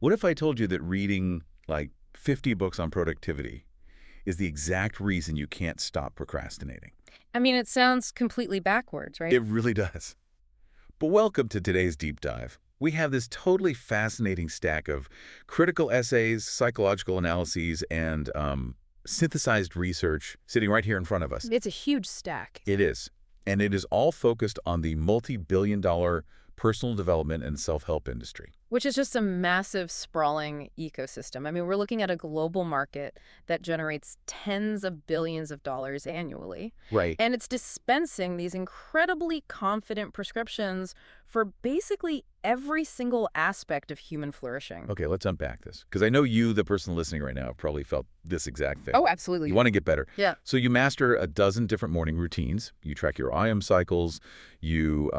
What if I told you that reading like 50 books on productivity is the exact reason you can't stop procrastinating? I mean, it sounds completely backwards, right? It really does. But welcome to today's deep dive. We have this totally fascinating stack of critical essays, psychological analyses, and synthesized research sitting right here in front of us. It's a huge stack. It is. And it is all focused on the multi-billion-dollar personal development and self-help industry. Which is just a massive, sprawling ecosystem. I mean, we're looking at a global market that generates tens of billions of dollars annually. Right. And it's dispensing these incredibly confident prescriptions for basically every single aspect of human flourishing. Okay, let's unpack this. Because I know you, the person listening right now, have probably felt this exact thing. Oh, absolutely. You want to get better. Yeah. So you master a dozen different morning routines. You track your IM cycles. You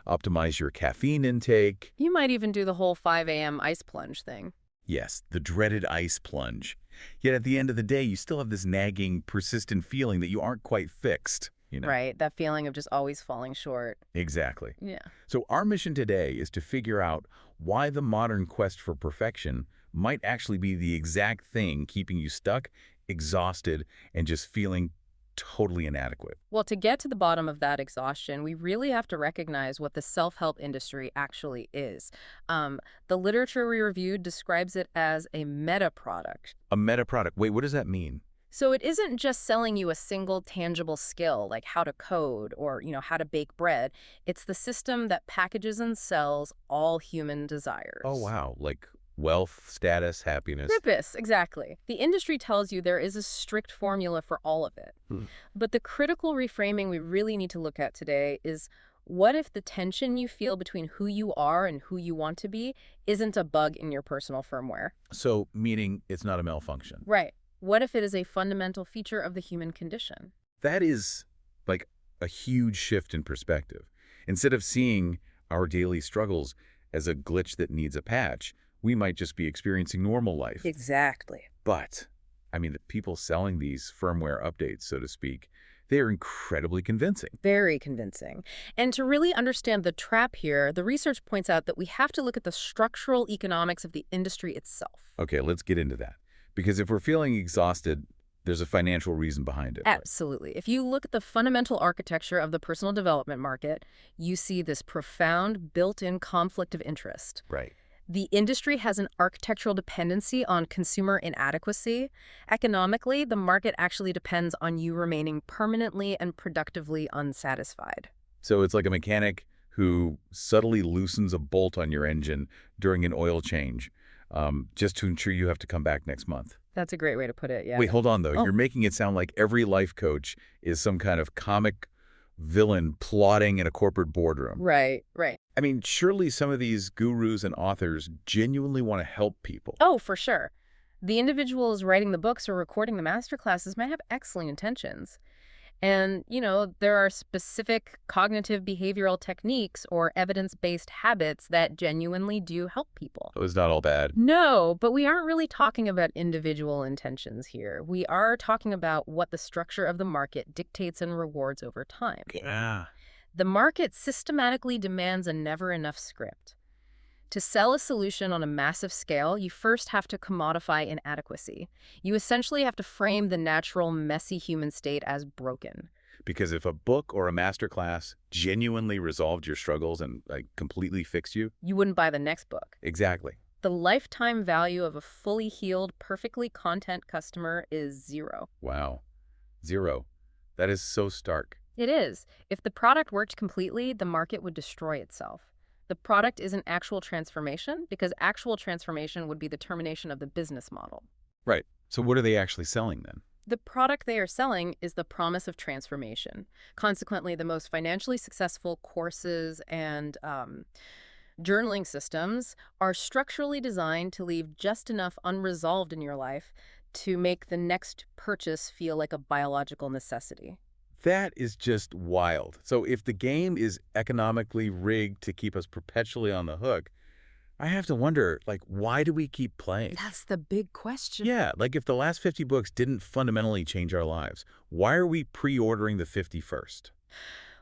optimize your caffeine intake. You might even do the whole 5 a.m. ice plunge thing. Yes, the dreaded ice plunge. Yet at the end of the day, you still have this nagging, persistent feeling that you aren't quite fixed. Right, that feeling of just always falling short. Exactly. Yeah. So our mission today is to figure out why the modern quest for perfection might actually be the exact thing keeping you stuck, exhausted, and just feeling totally inadequate. Well, to get to the bottom of that exhaustion, we really have to recognize what the self-help industry actually is. The literature we reviewed describes it as a meta product. A meta product. Wait, what does that mean? So it isn't just selling you a single tangible skill like how to code or, how to bake bread. It's the system that packages and sells all human desires. Oh, wow. Like wealth, status, happiness. Purpose, exactly. The industry tells you there is a strict formula for all of it. But the critical reframing we really need to look at today is, what if the tension you feel between who you are and who you want to be isn't a bug in your personal firmware? So, meaning it's not a malfunction. Right. What if it is a fundamental feature of the human condition? That is like a huge shift in perspective. Instead of seeing our daily struggles as a glitch that needs a patch, we might just be experiencing normal life. Exactly. But, I mean, the people selling these firmware updates, so to speak, they are incredibly convincing. Very convincing. And to really understand the trap here, the research points out that we have to look at the structural economics of the industry itself. Okay, let's get into that. Because if we're feeling exhausted, there's a financial reason behind it. Absolutely. If you look at the fundamental architecture of the personal development market, you see this profound built-in conflict of interest. Right. The industry has an architectural dependency on consumer inadequacy. Economically, the market actually depends on you remaining permanently and productively unsatisfied. So it's like a mechanic who subtly loosens a bolt on your engine during an oil change, just to ensure you have to come back next month. That's a great way to put it, yeah. Wait, hold on, though. Oh. You're making it sound like every life coach is some kind of comic villain plotting in a corporate boardroom. Right, right. I mean, surely some of these gurus and authors genuinely want to help people. Oh, for sure. The individuals writing the books or recording the masterclasses might have excellent intentions. And, there are specific cognitive behavioral techniques or evidence-based habits that genuinely do help people. It was not all bad. No, but we aren't really talking about individual intentions here. We are talking about what the structure of the market dictates and rewards over time. Yeah. The market systematically demands a never-enough script. To sell a solution on a massive scale, you first have to commodify inadequacy. You essentially have to frame the natural, messy human state as broken. Because if a book or a masterclass genuinely resolved your struggles and completely fixed you. You wouldn't buy the next book. Exactly. The lifetime value of a fully healed, perfectly content customer is zero. Wow. Zero. That is so stark. It is. If the product worked completely, the market would destroy itself. The product isn't actual transformation, because actual transformation would be the termination of the business model. Right. So what are they actually selling then? The product they are selling is the promise of transformation. Consequently, the most financially successful courses and journaling systems are structurally designed to leave just enough unresolved in your life to make the next purchase feel like a biological necessity. That is just wild. So if the game is economically rigged to keep us perpetually on the hook, I have to wonder, why do we keep playing? That's the big question. Yeah, if the last 50 books didn't fundamentally change our lives, why are we pre-ordering the 51st?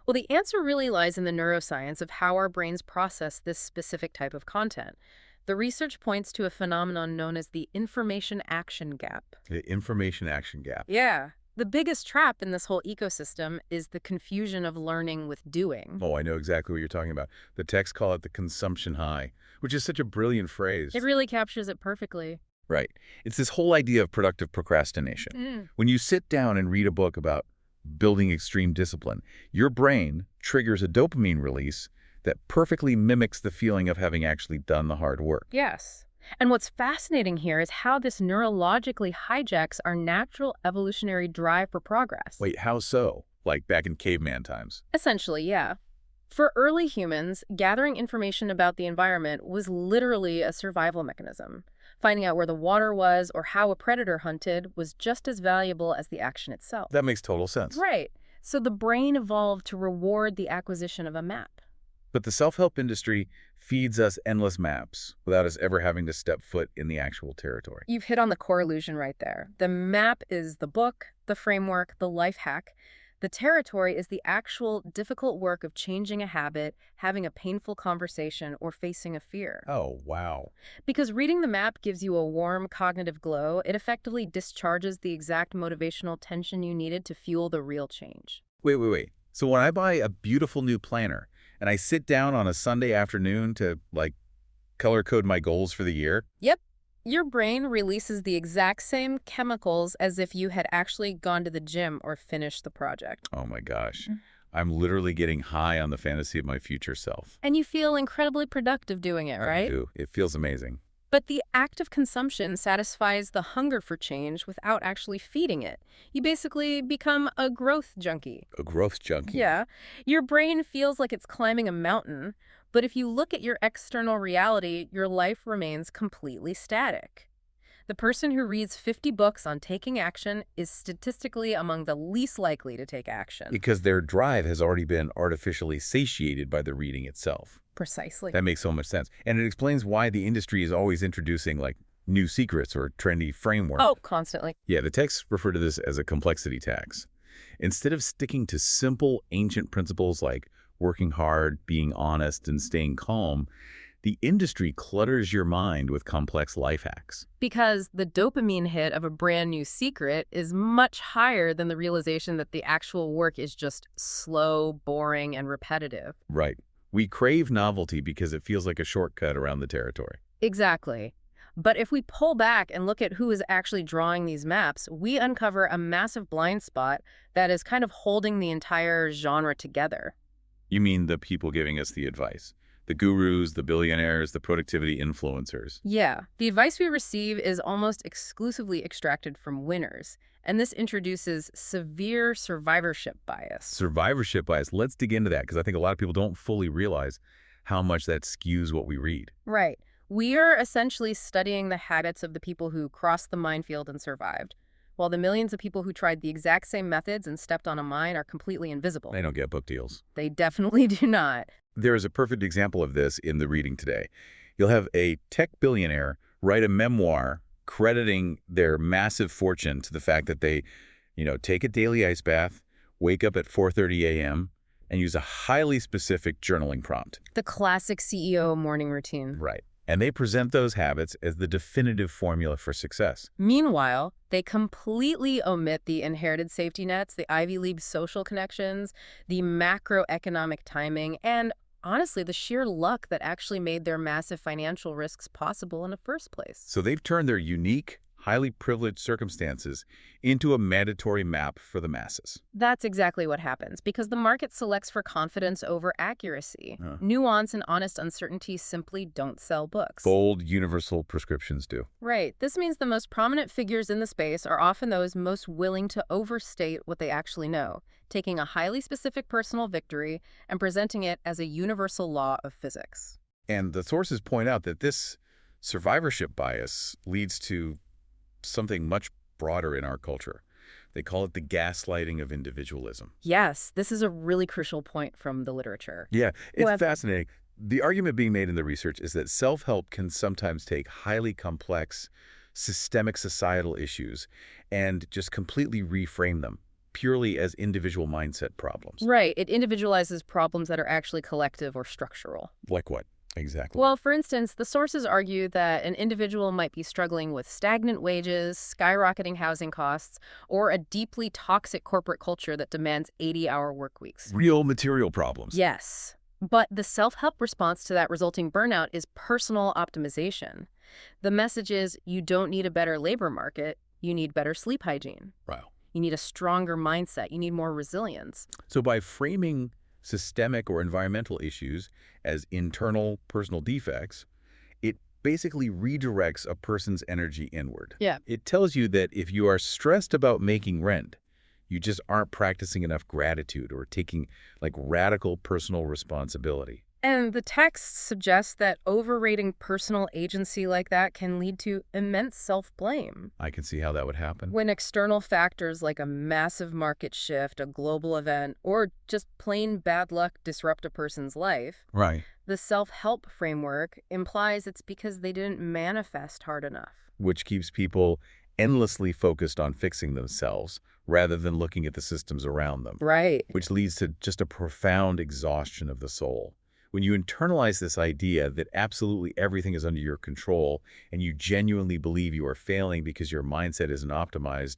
Well, the answer really lies in the neuroscience of how our brains process this specific type of content. The research points to a phenomenon known as the information action gap. The information action gap. Yeah. The biggest trap in this whole ecosystem is the confusion of learning with doing. Oh, I know exactly what you're talking about. The texts call it the consumption high, which is such a brilliant It phrase. really captures it perfectly. Right. It's this whole idea of productive procrastination. Mm. When you sit down and read a book about building extreme discipline, your brain triggers a dopamine release that perfectly mimics the feeling of having actually done the hard work. Yes. And what's fascinating here is how this neurologically hijacks our natural evolutionary drive for progress. Wait, how so? Like back in caveman times. Essentially, yeah. For early humans, gathering information about the environment was literally a survival mechanism. Finding out where the water was or how a predator hunted was just as valuable as the action itself. That makes total sense. Right. So the brain evolved to reward the acquisition of a map. But the self-help industry feeds us endless maps without us ever having to step foot in the actual territory. You've hit on the core illusion right there. The map is the book, the framework, the life hack. The territory is the actual difficult work of changing a habit, having a painful conversation, or facing a fear. Oh, wow. Because reading the map gives you a warm cognitive glow, it effectively discharges the exact motivational tension you needed to fuel the real change. Wait. So when I buy a beautiful new planner and I sit down on a Sunday afternoon to, like, color code my goals for the year, Yep. Your brain releases the exact same chemicals as if you had actually gone to the gym or finished the project. oh my gosh, I'm literally getting high on the fantasy of my future self. And you feel incredibly productive doing it, I right? do. It feels amazing. But the act of consumption satisfies the hunger for change without actually feeding it. You basically become a growth junkie. A growth junkie. Yeah. Your brain feels like it's climbing a mountain, but if you look at your external reality, your life remains completely static. The person who reads 50 books on taking action is statistically among the least likely to take action. Because their drive has already been artificially satiated by the reading itself. Precisely. That makes so much sense. And it explains why the industry is always introducing, like, new secrets or trendy framework. Oh, constantly. Yeah, the texts refer to this as a complexity tax. Instead of sticking to simple ancient principles like working hard, being honest, and staying calm, the industry clutters your mind with complex life hacks. Because the dopamine hit of a brand new secret is much higher than the realization that the actual work is just slow, boring, and repetitive. Right. We crave novelty because it feels like a shortcut around the territory. Exactly. But if we pull back and look at who is actually drawing these maps, we uncover a massive blind spot that is kind of holding the entire genre together. You mean the people giving us the advice? The gurus, the billionaires, the productivity influencers. Yeah, the advice we receive is almost exclusively extracted from winners, and this introduces severe survivorship bias. Survivorship bias. Let's dig into that because I think a lot of people don't fully realize how much that skews what we read. Right. We are essentially studying the habits of the people who crossed the minefield and survived, while the millions of people who tried the exact same methods and stepped on a mine are completely invisible. They don't get book deals. They definitely do not. There is a perfect example of this in the reading today. You'll have a tech billionaire write a memoir crediting their massive fortune to the fact that they, take a daily ice bath, wake up at 4:30 a.m., and use a highly specific journaling prompt. The classic CEO morning routine. Right. And they present those habits as the definitive formula for success. Meanwhile, they completely omit the inherited safety nets, the Ivy League social connections, the macroeconomic timing, and honestly, the sheer luck that actually made their massive financial risks possible in the first place. So they've turned their unique, highly privileged circumstances into a mandatory map for the masses. That's exactly what happens, because the market selects for confidence over accuracy. Huh. Nuance and honest uncertainty simply don't sell books. Bold, universal prescriptions do. Right. This means the most prominent figures in the space are often those most willing to overstate what they actually know, taking a highly specific personal victory and presenting it as a universal law of physics. And the sources point out that this survivorship bias leads to something much broader in our culture. They call it the gaslighting of individualism. Yes, this is a really crucial point from the literature. Yeah, it's Well, fascinating. The argument being made in the research is that self-help can sometimes take highly complex, systemic societal issues and just completely reframe them purely as individual mindset problems. Right. It individualizes problems that are actually collective or structural. Like what? Exactly. Well, for instance, the sources argue that an individual might be struggling with stagnant wages, skyrocketing housing costs, or a deeply toxic corporate culture that demands 80-hour work weeks. Real material problems. Yes. But the self-help response to that resulting burnout is personal optimization. The message is you don't need a better labor market, you need better sleep hygiene. Wow. You need a stronger mindset, you need more resilience. So by framing systemic or environmental issues as internal personal defects, it basically redirects a person's energy inward. Yeah. It tells you that if you are stressed about making rent, you just aren't practicing enough gratitude or taking like radical personal responsibility. And the text suggests that overrating personal agency like that can lead to immense self-blame. I can see how that would happen. When external factors like a massive market shift, a global event, or just plain bad luck disrupt a person's life, Right. the self-help framework implies it's because they didn't manifest hard enough. Which keeps people endlessly focused on fixing themselves rather than looking at the systems around them, Right. which leads to just a profound exhaustion of the soul. When you internalize this idea that absolutely everything is under your control and you genuinely believe you are failing because your mindset isn't optimized,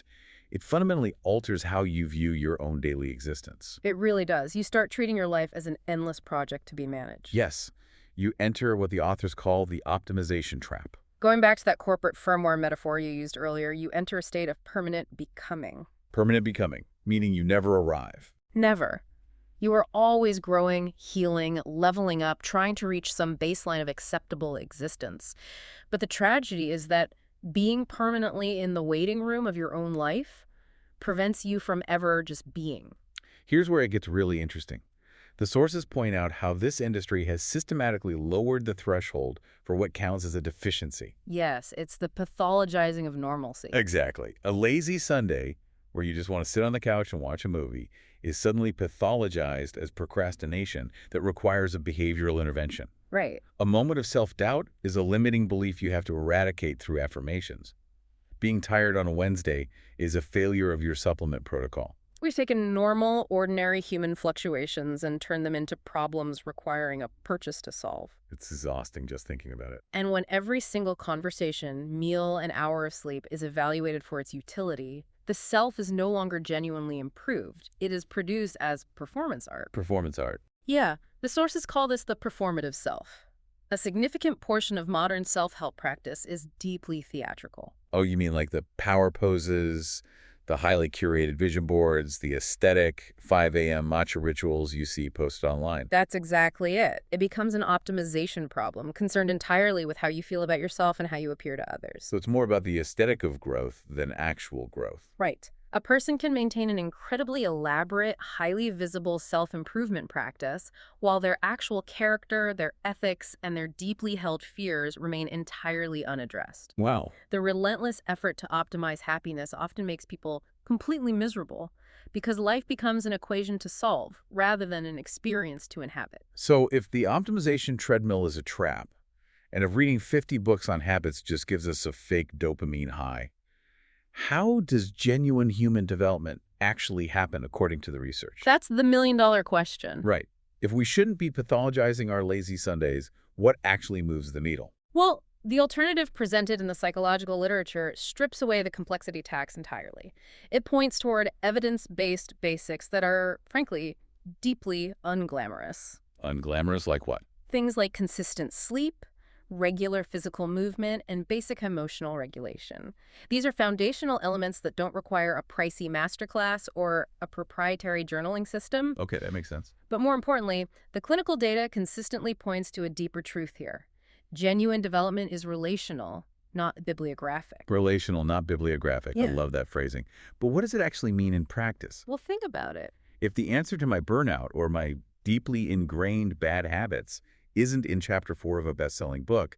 it fundamentally alters how you view your own daily existence. It really does. You start treating your life as an endless project to be managed. Yes, you enter what the authors call the optimization trap. Going back to that corporate firmware metaphor you used earlier, you enter a state of permanent becoming. Permanent becoming, meaning you never arrive. Never. You are always growing, healing, leveling up, trying to reach some baseline of acceptable existence. But the tragedy is that being permanently in the waiting room of your own life prevents you from ever just being. Here's where it gets really interesting. The sources point out how this industry has systematically lowered the threshold for what counts as a deficiency. Yes, it's the pathologizing of normalcy. Exactly. A lazy Sunday, where you just want to sit on the couch and watch a movie, is suddenly pathologized as procrastination that requires a behavioral intervention. Right. A moment of self-doubt is a limiting belief you have to eradicate through affirmations. Being tired on a Wednesday is a failure of your supplement protocol. We've taken normal, ordinary human fluctuations and turned them into problems requiring a purchase to solve. It's exhausting just thinking about it. And when every single conversation, meal, and hour of sleep is evaluated for its utility, the self is no longer genuinely improved. It is produced as performance art. Performance art. Yeah, the sources call this the performative self. A significant portion of modern self-help practice is deeply theatrical. Oh, you mean like the power poses, the highly curated vision boards, the aesthetic 5 a.m. matcha rituals you see posted online? That's exactly it. It becomes an optimization problem, concerned entirely with how you feel about yourself and how you appear to others. So it's more about the aesthetic of growth than actual growth. Right. A person can maintain an incredibly elaborate, highly visible self-improvement practice while their actual character, their ethics, and their deeply held fears remain entirely unaddressed. Wow. The relentless effort to optimize happiness often makes people completely miserable because life becomes an equation to solve rather than an experience to inhabit. So if the optimization treadmill is a trap, and if reading 50 books on habits just gives us a fake dopamine high, how does genuine human development actually happen according to the research? That's the million-dollar question. Right. If we shouldn't be pathologizing our lazy Sundays, what actually moves the needle? Well, the alternative presented in the psychological literature strips away the complexity tax entirely. It points toward evidence-based basics that are, frankly, deeply unglamorous. Unglamorous like what? Things like consistent sleep, regular physical movement, and basic emotional regulation. These are foundational elements that don't require a pricey masterclass or a proprietary journaling system. Okay, that makes sense. But more importantly, the clinical data consistently points to a deeper truth here. Genuine development is relational, not bibliographic. Relational, not bibliographic. I Yeah. love that phrasing. But what does it actually mean in practice? Well, think about it. If the answer to my burnout or my deeply ingrained bad habits isn't in chapter 4 of a best-selling book,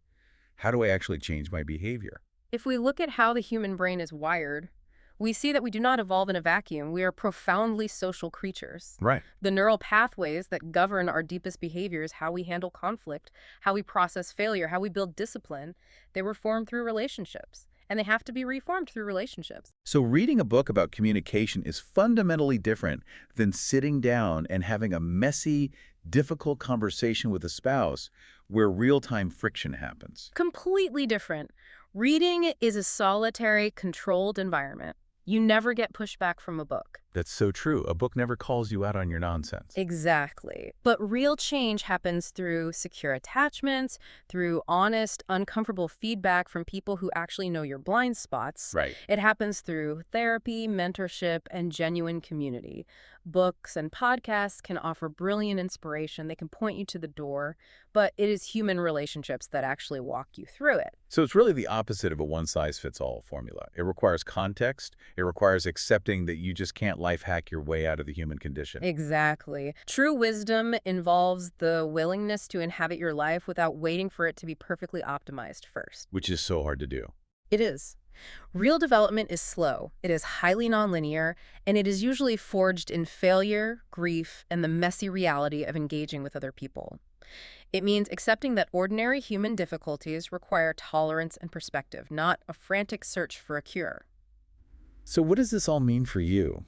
how do I actually change my behavior? If we look at how the human brain is wired, we see that we do not evolve in a vacuum. We are profoundly social creatures. Right. The neural pathways that govern our deepest behaviors, how we handle conflict, how we process failure, how we build discipline, they were formed through relationships. And they have to be reformed through relationships. So reading a book about communication is fundamentally different than sitting down and having a messy, difficult conversation with a spouse where real-time friction happens. Completely different. Reading is a solitary, controlled environment. You never get pushback from a book. That's so true. A book never calls you out on your nonsense. Exactly. But real change happens through secure attachments, through honest, uncomfortable feedback from people who actually know your blind spots. Right. It happens through therapy, mentorship, and genuine community. Books and podcasts can offer brilliant inspiration. They can point you to the door, but it is human relationships that actually walk you through it. So it's really the opposite of a one-size-fits-all formula. It requires context. It requires accepting that you just can't life hack your way out of the human condition. Exactly. True wisdom involves the willingness to inhabit your life without waiting for it to be perfectly optimized first. Which is so hard to do. It is. Real development is slow, it is highly nonlinear, and it is usually forged in failure, grief, and the messy reality of engaging with other people. It means accepting that ordinary human difficulties require tolerance and perspective, not a frantic search for a cure. So what does this all mean for you?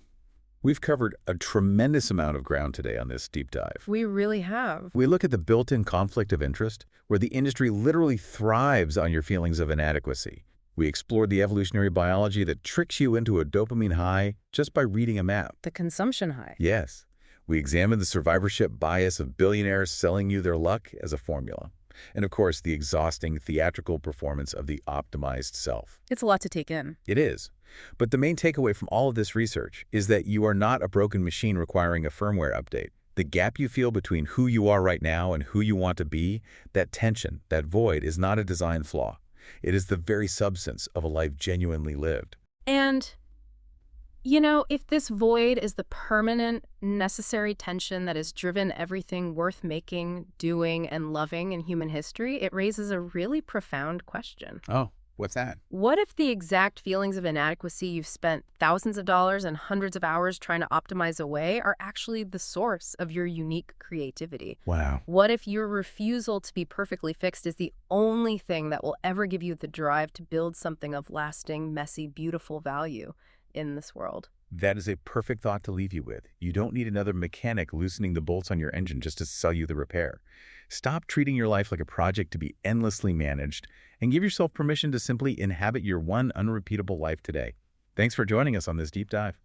We've covered a tremendous amount of ground today on this deep dive. We really have. We look at the built-in conflict of interest, where the industry literally thrives on your feelings of inadequacy. We explored the evolutionary biology that tricks you into a dopamine high just by reading a map. The consumption high. Yes. We examined the survivorship bias of billionaires selling you their luck as a formula. And of course, the exhausting theatrical performance of the optimized self. It's a lot to take in. It is. But the main takeaway from all of this research is that you are not a broken machine requiring a firmware update. The gap you feel between who you are right now and who you want to be, that tension, that void, is not a design flaw. It is the very substance of a life genuinely lived. And, you know, if this void is the permanent, necessary tension that has driven everything worth making, doing, and loving in human history, it raises a really profound question. Oh, what's that? What if the exact feelings of inadequacy you've spent thousands of dollars and hundreds of hours trying to optimize away are actually the source of your unique creativity? Wow. What if your refusal to be perfectly fixed is the only thing that will ever give you the drive to build something of lasting, messy, beautiful value in this world? That is a perfect thought to leave you with. You don't need another mechanic loosening the bolts on your engine just to sell you the repair. Stop treating your life like a project to be endlessly managed and give yourself permission to simply inhabit your one unrepeatable life today. Thanks for joining us on this deep dive.